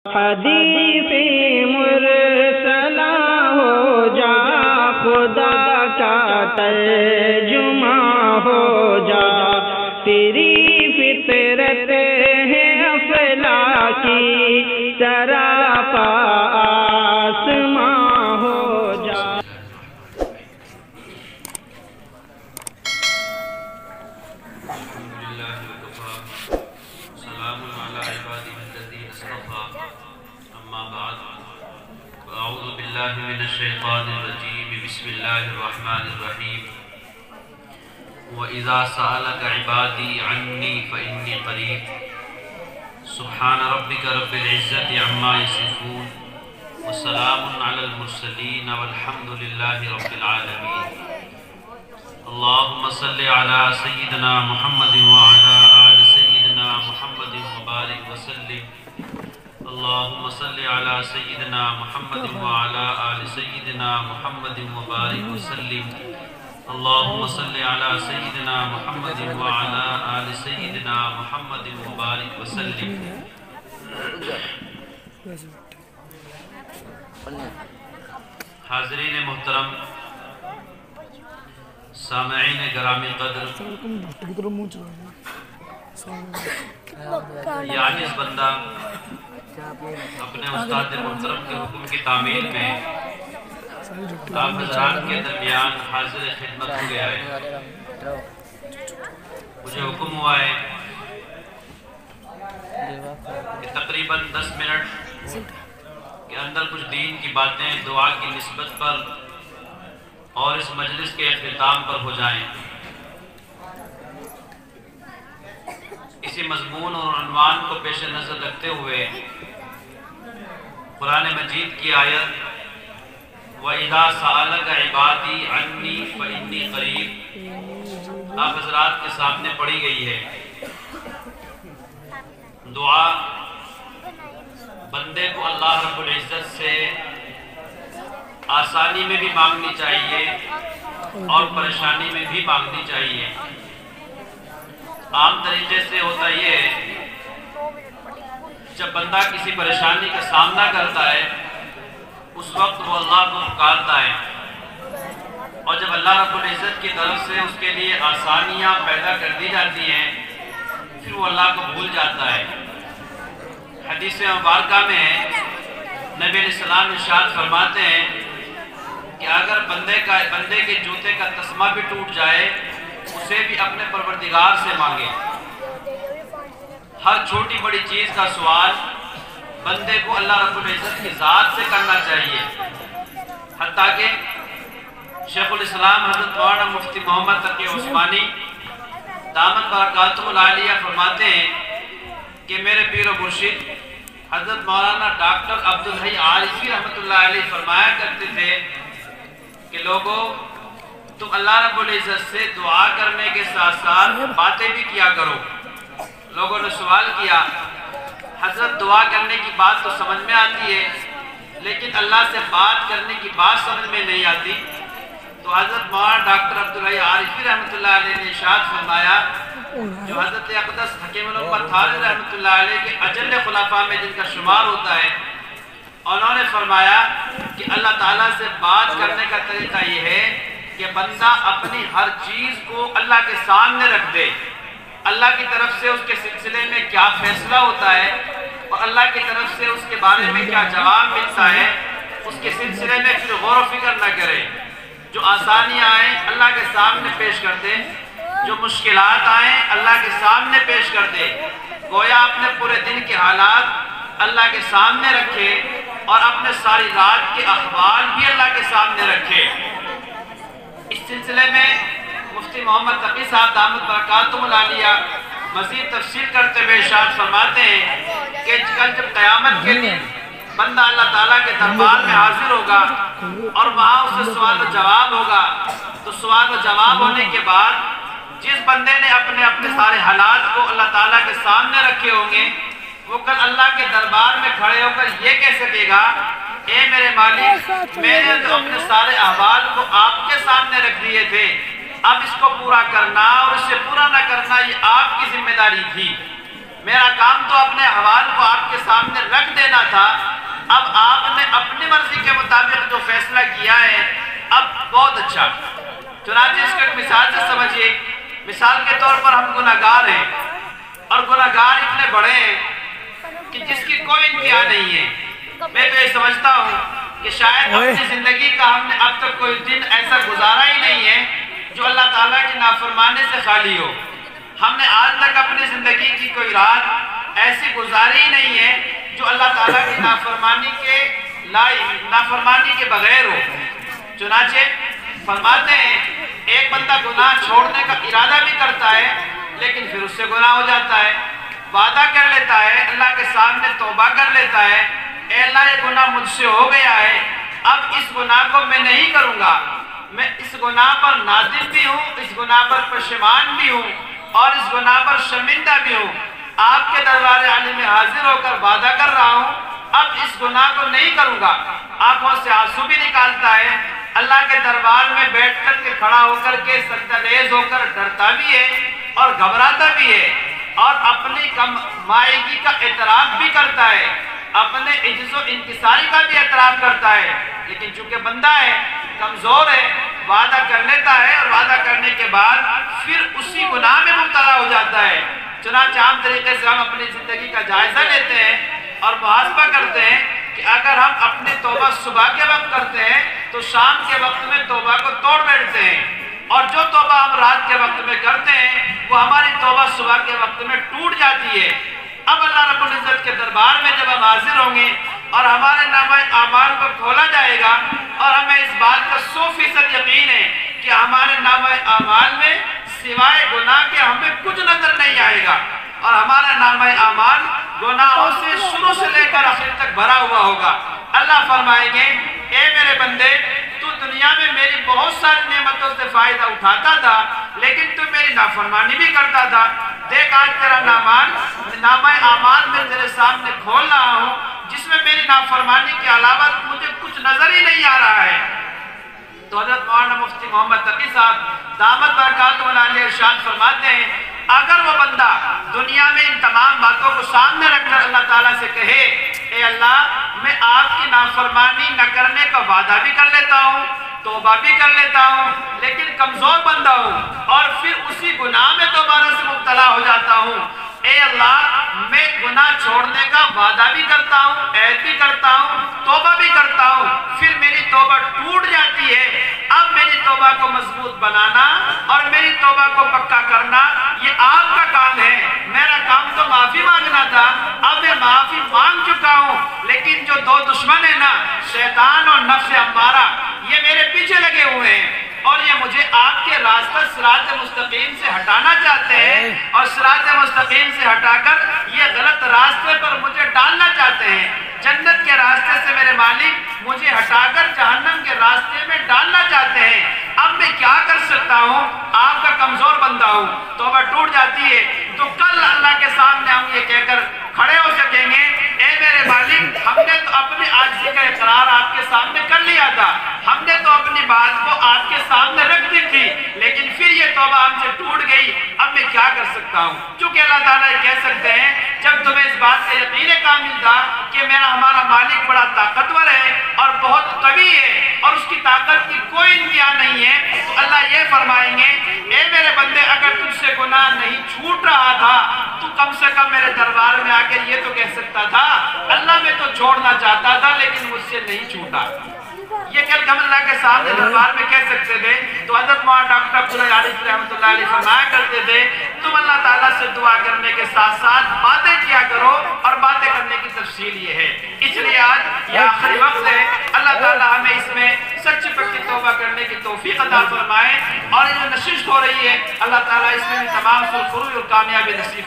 حدیث مرسلہ ہو جا، خدا کا ترجمہ ہو جا، تیری فطرت ہے افلاکی سراپا آسماں ہو جا۔ اعوذ باللہ من الشیطان الرجیم، بسم اللہ الرحمن الرحیم۔ وَإِذَا سَأَلَكَ عِبَادِي عَنِّي فَإِنِّي قَرِيبٌ سبحان ربک رب العزة عما یصفون وسلام علی المرسلین والحمد للہ رب العالمین۔ اللہم صلی علی سیدنا محمد وعلی آل سیدنا محمد وبارک وسلم۔ اللہم صلی علی سیدنا محمد وعلی آل سیدنا محمد وبارک وسلم۔ اللہم صلی علی سیدنا محمد وعلی آل سیدنا محمد وبارک وسلم۔ حاضرین محترم، سامعین گرامی قدر، یہ عاجز بندہ اپنے استاد محترم کے حکم کی تعمیل میں آپ حضرات کے درمیان حاضر خدمت ہو گیا ہے۔ مجھے حکم ہوا ہے کہ تقریباً 10 منٹ کے اندر کچھ دین کی باتیں دعا کی نسبت پر اور اس مجلس کے اختتام پر ہو جائیں۔ اسی مضمون اور عنوان کو پیش نظر رکھتے ہوئے قرآن مجید کی آیت وَإِذَا سَأَلَكَ عِبَادِي عَنِّي فَإِنِّي قَرِيبٌ آپ حضرات کے سامنے پڑھی گئی ہے۔ دعا بندے کو اللہ رب العزت سے آسانی میں بھی مانگنی چاہیے اور پریشانی میں بھی مانگنی چاہیے۔ عام طریقے سے ہوتا یہ ہے جب بندہ کسی پریشانی کا سامنا کرتا ہے اس وقت وہ اللہ کو پکارتا ہے، اور جب اللہ رب العزت کی طرف سے اس کے لیے آسانیاں پیدا کر دی جاتی ہیں پھر وہ اللہ کو بھول جاتا ہے۔ حدیث مبارکہ میں نبی علیہ السلام ارشاد فرماتے ہیں کہ اگر بندے کے جوتے کا تسمہ بھی ٹوٹ جائے اسے بھی اپنے پروردگار سے مانگے۔ ہر چھوٹی بڑی چیز کا سوال بندے کو اللہ رب العزت کی ذات سے کرنا چاہیے، حتیٰ کہ شیخ الاسلام حضرت مولانا مفتی محمد تقی عثمانی دامت برکاتہ العالیہ فرماتے ہیں کہ میرے پیر و مرشد حضرت مولانا ڈاکٹر عبدالحی عارفی رحمۃ اللہ علیہ فرمایا کرتے تھے کہ لوگوں تم اللہ رب العزت سے دعا کرنے کے ساتھ ساتھ باتیں بھی کیا کرو۔ لوگوں نے سوال کیا حضرت دعا کرنے کی بات تو سمجھ میں آتی ہے لیکن اللہ سے بات کرنے کی بات سمجھ میں نہیں آتی، تو حضرت مولانا ڈاکٹر عبدالحی عارفی رحمۃ اللہ علیہ نے ارشاد فرمایا، جو حضرت اقدس حکیم الامت تھانوی رحمۃ اللہ علیہ کے اجل خلفاء میں جن کا شمار ہوتا ہے، انہوں نے فرمایا کہ اللہ تعالیٰ سے بات کرنے کا طریقہ یہ ہے کہ بندہ اپنی ہر چیز کو اللہ کے سامنے رکھ دے، اللہ کی طرف سے اس کے سلسلے میں کیا فیصلہ ہوتا ہے اور اللہ کی طرف سے اس کے بارے میں کیا جواب ملتا ہے اس کے سلسلے میں پھر غور و فکر نہ کرے۔ جو آسانیاں آئیں اللہ کے سامنے پیش کر دے، جو مشکلات آئیں اللہ کے سامنے پیش کر دے، گویا اپنے پورے دن کے حالات اللہ کے سامنے رکھے اور اپنے ساری رات کے احوال بھی اللہ کے سامنے رکھے۔ اس سلسلے میں مفتی محمد تقی صاحب دامت برکاتہ العالیہ مزید تفسیر کرتے ہوئے ارشاد فرماتے ہیں کہ کل جب قیامت کے دن بندہ اللہ تعالیٰ کے دربار میں حاضر ہوگا اور وہاں اسے سوال و جواب ہوگا، تو سوال و جواب ہونے کے بعد جس بندے نے اپنے سارے حالات کو اللہ تعالیٰ کے سامنے رکھے ہوں گے وہ کل اللہ کے دربار میں کھڑے ہو کر یہ کہہ سکے گا، اے میرے مالک میں نے تو اپنے سارے احوال کو آپ کے سامنے رکھ دیے تھے، اب اس کو پورا کرنا اور اسے پورا نہ کرنا یہ آپ کی ذمہ داری تھی۔ میرا کام تو اپنے احوال کو آپ کے سامنے رکھ دینا تھا، اب آپ نے اپنی مرضی کے مطابق جو فیصلہ کیا ہے اب بہت اچھا۔ چنانچہ اس کو ایک مثال سے سمجھیے، مثال کے طور پر ہم گناہگار ہیں اور گناہگار اتنے بڑے ہیں کہ جس کی کوئی انتہا نہیں ہے۔ میں تو یہ سمجھتا ہوں کہ شاید اپنی زندگی کا ہم نے اب تک کوئی دن ایسا گزارا ہی نہیں ہے جو اللہ تعالیٰ کی نافرمانی سے خالی ہو۔ ہم نے آج تک اپنی زندگی کی کوئی رات ایسی گزاری ہی نہیں ہے جو اللہ تعالیٰ کی نافرمانی کے بغیر ہو۔ چنانچہ فرماتے ہیں ایک بندہ گناہ چھوڑنے کا ارادہ بھی کرتا ہے لیکن پھر اس سے گناہ ہو جاتا ہے، وعدہ کر لیتا ہے، اللہ کے سامنے توبہ کر لیتا ہے، اے اللہ یہ گناہ مجھ سے ہو گیا ہے، اب اس گناہ کو میں نہیں کروں گا، میں اس گناہ پر نادم بھی ہوں، اس گناہ پر پشیمان بھی ہوں اور اس گناہ پر شرمندہ بھی ہوں، آپ کے دربار عالی میں حاضر ہو کر وعدہ کر رہا ہوں اب اس گناہ کو نہیں کروں گا۔ آنکھوں سے آنسو بھی نکالتا ہے، اللہ کے دربار میں بیٹھ کر کے کھڑا ہو کر کے سجدہ ریز ہو کر ڈرتا بھی ہے اور گھبراتا بھی ہے اور اپنی کم مائگی کا اعتراف بھی کرتا ہے، اپنے عجز و انکساری کا بھی اعتراف کرتا ہے، لیکن چونکہ بندہ ہے، کمزور ہے، وعدہ کر لیتا ہے اور وعدہ کرنے کے بعد پھر اسی گناہ میں مبتلا ہو جاتا ہے۔ چنانچہ عام طریقے سے ہم اپنی زندگی کا جائزہ لیتے ہیں اور محاسبہ کرتے ہیں کہ اگر ہم اپنی توبہ صبح کے وقت کرتے ہیں تو شام کے وقت میں توبہ کو توڑ بیٹھتے ہیں، اور جو توبہ ہم رات کے وقت میں کرتے ہیں وہ ہماری توبہ صبح کے وقت میں ٹوٹ جاتی ہے۔ اب اللہ رب العزت کے دربار میں جب ہم حاضر ہوں گے اور ہمارے نامہ اعمال کو کھولا جائے گا اور ہمیں اس بات کا 100% یقین ہے کہ ہمارے نامہ اعمال میں سوائے گناہ کے ہمیں کچھ نظر نہیں آئے گا اور ہمارا نامہ اعمال گناہوں سے شروع سے لے کر آخر تک بھرا ہوا ہوگا۔ اللہ فرمائیں گے اے میرے بندے تو دنیا میں میری بہت ساری نعمتوں سے فائدہ اٹھاتا تھا لیکن تو میری نافرمانی بھی کرتا تھا، دیکھ آج تیرا نامہ اعمال میں تیرے سامنے کھول رہا ہوں جس میں میری نافرمانی کے علاوہ مجھے کچھ نظر ہی نہیں آ رہا ہے۔ تو حضرت مولانا مفتی محمد تقی صاحب دامت برکاتہ علیہ ارشاد فرماتے ہیں اگر وہ بندہ دنیا میں ان تمام باتوں کو سامنے رکھ کر اللہ تعالیٰ سے کہے اے اللہ میں آپ کی نافرمانی نہ کرنے کا وعدہ بھی کر لیتا ہوں، توبہ بھی کر لیتا ہوں، لیکن کمزور بندہ ہوں اور پھر اسی گناہ میں دوبارہ سے مبتلا ہو جاتا ہوں، اے اللہ میں گناہ چھوڑنے کا وعدہ بھی کرتا ہوں، عہد بھی کرتا ہوں، توبہ بھی کرتا ہوں، پھر میری توبہ ٹوٹ جاتی ہے، اب میری توبہ کو مضبوط بنانا اور میری توبہ کو پکا کرنا یہ آپ کا کام ہے، میرا کام تو معافی مانگنا تھا، اب میں معافی مانگ چکا ہوں، لیکن جو دو دشمن ہیں نا شیطان اور نفس امارہ یہ میرے پیچھے لگے ہوئے ہیں اور یہ مجھے آپ کے راستہ صراط مستقیم سے ہٹانا چاہتے ہیں اور صراط مستقیم سے ہٹا کر یہ غلط راستے پر مجھے ڈالنا چاہتے ہیں، جنت کے راستے سے میرے مالک مجھے ہٹا کر جہنم کے راستے میں ڈالنا چاہتے ہیں، اب میں کیا کر سکتا ہوں، آپ کا کمزور بندہ ہوں، توبہ ٹوٹ جاتی ہے تو کل اللہ کے سامنے ہم یہ کہہ کر کھڑے ہو سکیں گے اے میرے مالک ہم نے تو اپنی عاجزی کا اقرار آپ کے سامنے کر لیا تھا، ہم نے تو اپنی بات کو آپ کے سامنے رکھ دی تھی لیکن پھر یہ توبہ ہم سے ٹوٹ گئی، اب میں کیا کر سکتا ہوں۔ چونکہ اللہ تعالیٰ یہ کہہ سکتے ہیں جب تمہیں اس بات کا یقین کامل تھا کہ ہمارا مالک بڑا طاقتور ہے اور بہت قوی ہے اور اس کی طاقت کی کوئی انتہا نہیں ہے تو اللہ یہ فرمائیں گے اے میرے بندے اگر تجھ سے گناہ نہیں چھوٹ رہا تھا تو کم سے کم میرے دربار میں آ کے یہ تو کہہ سکتا تھا اللہ میں تو چھوڑنا چاہتا تھا لیکن مجھ سے نہیں چھوٹا، یہ کل ہم اللہ کے سامنے دربار میں کہہ سکتے تھے۔ تو حضرت مولانا ڈاکٹر عبداللہ عارف رحمۃ اللہ علیہ فرمایا کرتے تھے تم اللہ تعالیٰ سے دعا کرنے کے ساتھ ساتھ باتیں کیا کرو اور باتیں کرنے کی تفصیل یہ ہے، اس لیے آج یہ آخری وقت ہے، اللہ تعالیٰ ہمیں اس میں سچی پکی توبہ کرنے کی توفیق عطا فرمائے اور یہ جو نشست ہو رہی ہے اللہ تعالیٰ اس میں تمام سرخروئی اور کامیابی نصیب